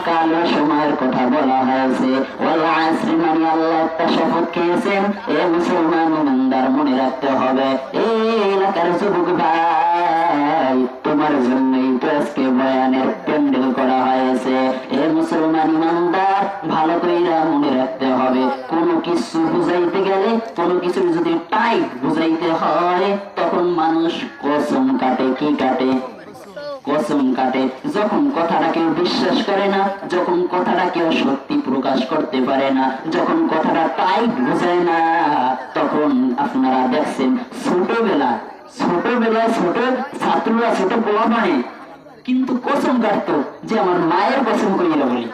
কালো সময়ের কথা বলা হয়েছে। ওয়াল আসরি মানে আল্লাহ একটা শপথ খেয়েছেন। এ মুসলমান ইমানদার মনে রাখতে হবে, এই এলাকার যুবক ভাই তোমার জন্যই তো আজকে বয়ানের প্যান্ডেল করা হয়েছে। এ মুসলমান ইমানদার ভালো কইরা মনে রাখতে হবে, কোনো কিছু বুঝাইতে গেলে, কোনো কিছু যদি টাইট বুঝাইতে হয় তখন মানুষ কসম কাটে। কি কাটে? কসম কাটে। যখন কথাটা কেউ বিশ্বাস করে না, যখন কথাটা কেউ সত্যি প্রকাশ করতে পারে না, যখন কথাটা টাইট বোঝায় না, তখন আপনারা দেখছেন ছোটবেলায় ছোট ছাত্ররা ছোট পোলা মানে কিন্তু কসম কাটতো যে আমার মায়ের কসম কইরা বলি,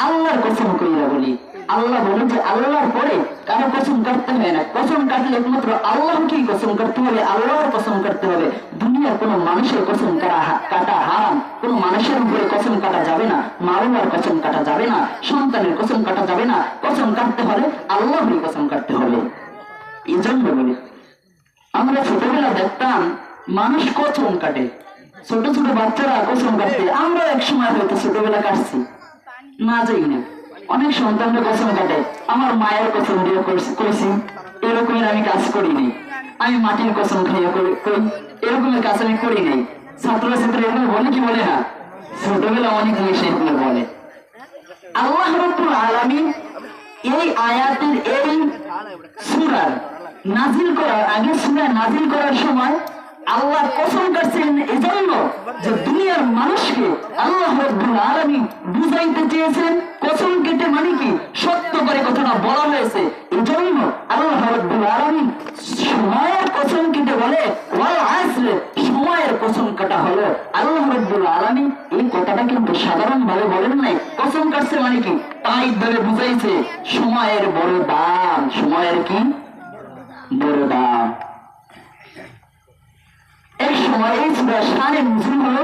আল্লাহর কসম কইরা বলি। আল্লাহ বলে যে আল্লাহর পরে কারো কসম কাটতে হয় না, কসম কাটলে একমাত্র আল্লাহকেই কসম কাটতে হবে, আল্লাহর কসম কাটতে হবে। দুনিয়ার কোনো মানুষের কসম কাটা হারাম, কোনো মানুষের উপরে কসম কাটা যাবে না, মা বাবার কসম কাটা যাবে না, সন্তানের কসম কাটা যাবে না। কসম কাটতে হলে আল্লাহরই কসম কাটতে হবে। এই জন্য বলি আমরা ছোটবেলা দেখতাম মানুষ কসম কাটে, ছোট ছোট বাচ্চারা কসম কাটতে। আমরা এক সময় হয়তো ছোটবেলা কাটছি না যাই না, অনেক সন্তানরা কসম কাটে আমার মায়ের কসম দিয়ে করেছি, এরকমের আমি কাজ করিনি, আমি মাটির কসম খাইয়া করি, এরকমের কাজ আমি করি নাই। ছাত্ররা এগুলো বলে কি বলে না? ছোটবেলা অনেক জিনিস এগুলো বলে। আল্লাহ রাব্বুল আলামিন এই আয়াতের এই সূরা নাজিল করার আগে, সূরা নাজিল করার সময় আল্লাহ কসম কাটছেন এজন্য যে দুনিয়ার মানুষকে আল্লাহ রাব্বুল আলামিন বুঝাইতে চেয়েছেন কসম কেটে মানে কি সত্য করে কথাটা বলা হয়েছে। এজন্য আল্লাহ রাব্বুল আলামিন সময়ের কসম কেটে বলে ওয়াল আসর, সময়ের কসম কাটা হলো। আল্লাহ রাব্বুল আলামিন এই কথাটা কিন্তু সাধারণ ভাবে বলেন নাই। কসম কাটছে মানে কি তাই ধরে বুঝাইছে সময়ের বড় দাম। সময়ের কি বড় দাম। এক সময় এই সূরা শানে নজুল হলো,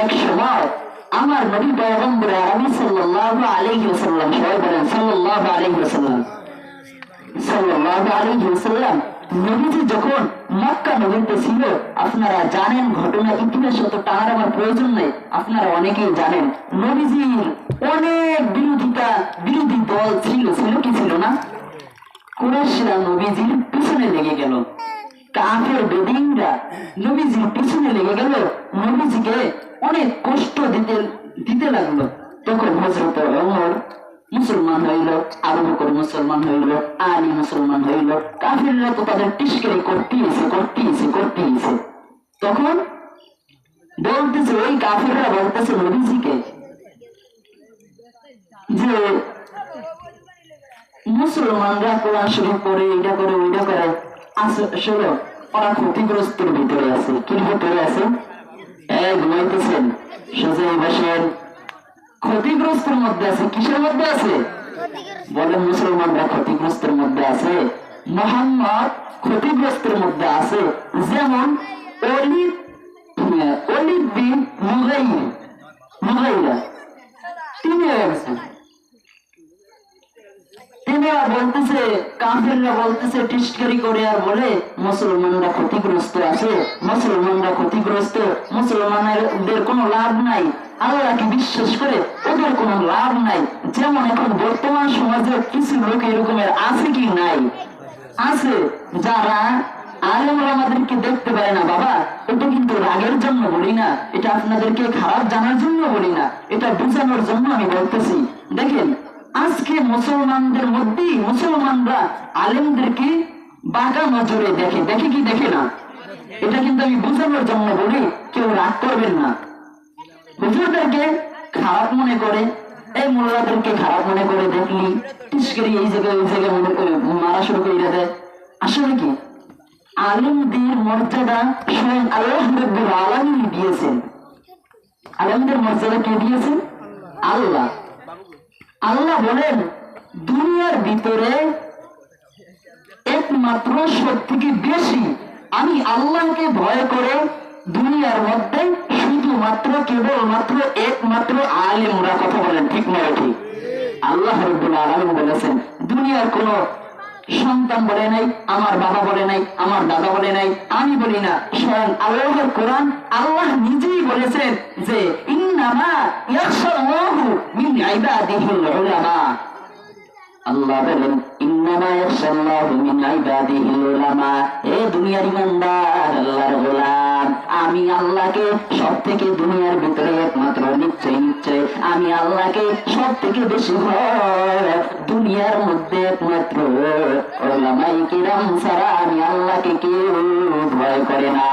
এক সময় আমার নবী পয়গম্বর আরবি সাল্লাল্লাহু আলাইহি ওয়াসাল্লাম, সবাই বলেন সাল্লাল্লাহু আলাইহি ওয়াসাল্লাম, সাল্লাল্লাহু আলাইহি ওয়াসাল্লাম নবীজি যখন মক্কা নগরীতে ছিল, আপনারা জানেন ঘটনা, ইতিহাস অত টানার আমার প্রয়োজন নেই, আপনারা অনেকেই জানেন নবীজির অনেক বিরোধী দল ছিল কি ছিল না? কুরাইশরা নবীজির পিছনে লেগে গেল, কাফের বেদিনরা নবীজির পিছনে লেগে গেল, নবীজিকে অনেক কষ্ট দিতে লাগলো। তখন হযরত ওমর মুসলমান হইল, আবু বকর মুসলমান হইল, আলী মুসলমান হইল, কাফেররা তো তাদের টিস্কেরি করতেইছে। তখন বলতেছে ওই কাফেররা বলতেছে নবীজিকে যে মুসলমানরা কোরআন শরীফ পড়ে, এটা করে ওইটা করে, আসলে ওরা ক্ষতিগ্রস্তের ভিতরে আছে। কি ভিতরে আছে? ঘুমাইতেছেন সোজাই বসেন, ক্ষতিগ্রস্তের মধ্যে আছে। কিসের মধ্যে আছে? বলেন মুসলমানরা ক্ষতিগ্রস্তের মধ্যে আছে, মুহাম্মদ ক্ষতিগ্রস্তের মধ্যে আছে। যেমন ওলীদ বিন মুগাইরা তিনি গেছেন, বলতেছে কাফেররা বলতেছে টিস্কারি করে আর বলে মুসলমানরা ক্ষতিগ্রস্ত আছে, মুসলমানদের কোনো লাভ নাই, আল্লাহকে বিশ্বাস করে ওদের কোনো লাভ নাই। যেমন এখন বর্তমান সমাজে কিছু লোক এরকমের আছে কি নাই? আছে, যারা আলেমরা আমাদেরকে দেখতে পারে না। বাবা, এটা কিন্তু রাগের জন্য বলি না, এটা আপনাদেরকে খারাপ জানার জন্য বলি না, এটা বোঝানোর জন্য আমি বলতেছি। দেখেন আজকে মুসলমানদের মধ্যেই মুসলমানরা আলেমদেরকে বাঁকা নজরে দেখে কি দেখে না? এটা কিন্তু আমি বোঝানোর জন্য বলি, কেউ রাগ করবেন না। হুজুরদেরকে খারাপ মনে করে, এই মোল্লাদেরকে খারাপ মনে করে দেখলি টিস্কারি এই জায়গায় ওই জায়গায় মনে করে মারা শুরু করে দেয়। আসলে কি আলেমদের মর্যাদা স্বয়ং আল্লাহ রাব্বুল আলামিন দিয়েছেন। আলেমদের মর্যাদা কে দিয়েছেন? আল্লাহ। আল্লাহ বলেন দুনিয়ার ভিতরে একমাত্র সবথেকে বেশি আমি আল্লাহকে ভয় করে দুনিয়ার মধ্যে শুধুমাত্র কেবলমাত্র একমাত্র আলেমরা। কথা বলেন ঠিক না ঠিক? আল্লাহ রাব্বুল আলামিন বলেছেন দুনিয়ার কোন সন্তান বলে নাই, আমার বাবা বলে নাই, আমার দাদা বলে নাই, আমি বলি না, স্বয়ং আল্লাহর কোরআন আল্লাহ নিজেই বলেছেন যে ইন্নামা ইয়াখশাল্লাহ মিন ইবাদিহিল উলামা। আল্লাহ বলেন ইন্নামা ইয়াখশাল্লাহু মিন ইবাদিহিল উলামা। এ দুনিয়ার ইমানদার, আল্লাহর গোলাম, আমি আল্লাহকে সবথেকে দুনিয়ার ভিতরে একমাত্র নিশ্চয় আমি আল্লাহকে সবথেকে বেশি ভয় দুনিয়ার মধ্যে একমাত্র উলামায়ে কিরাম ছাড়া আমি আল্লাহকে কেউ ভয় করে না।